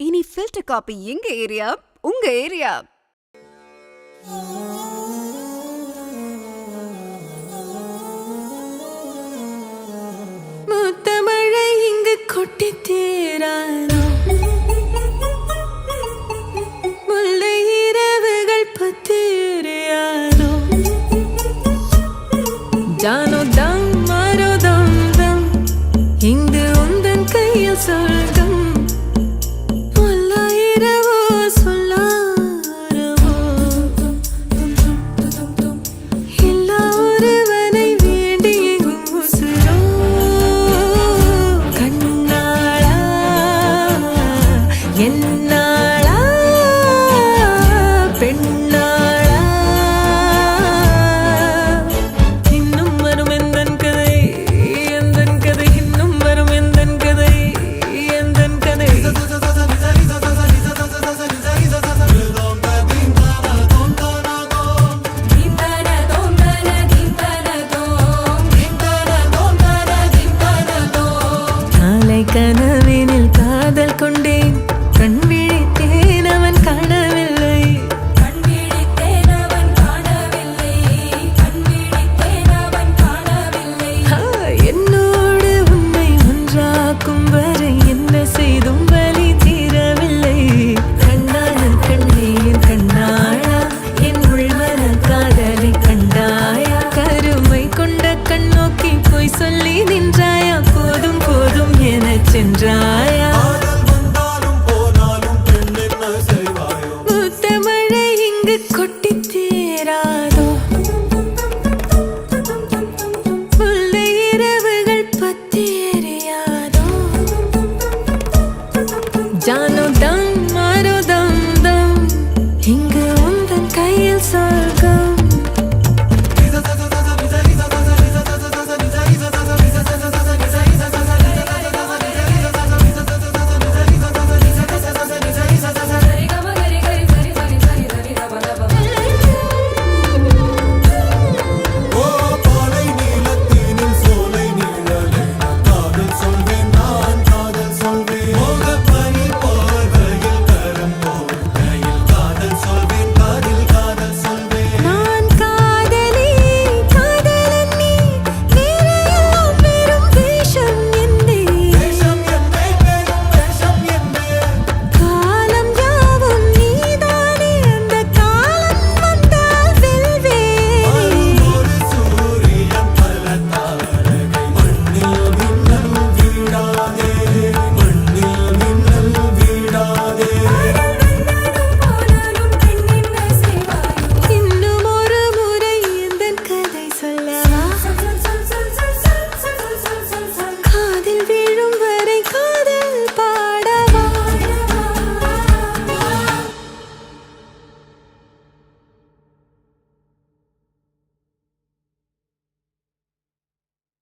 இனி filter coffee எங்க area, உங்க ஏரியா. முத்தமழை இங்கு கொட்டி தீராதோ, முல்லை இரவுகள் பத்தி எரியாதோ. ஜானோ தம் மாரோ தம் தம், இங்கு உந்தன் கையில் சொர்க்கம். என்னாளா பெண்ணாளா, இன்னும் வரும் எந்தன் கதை, எந்தன் கதை, இன்னும் வரும் எந்தன் கதை, எந்தன் கதை. நாளை கனவினில் காதல் கொண்டேன், கண் விழித்தேன் அவன் காணவில்லை, கண் விழித்தேன் அவன் காணவில்லை, கண் விழித்தேன் அவன் காணவில்லை. என்னோடு உன்னை ஒன்றாக்கும் வரை என்ன செய்தும் வலி தீரவில்லை. கண்ணான கண்ணே என் கண்ணாளா, என் உள்வர காதலை கண்டாயா, கருமை கொண்ட கண் நோக்கி போய் சொல்லி நின்றாயா, போதும் போதும் என சென்றாயா. முத்தமழை இங்கு கொட்டி தீராதோ, முல்லை இரவுகள் பத்தி எரியாதோ. ஜானோ தான்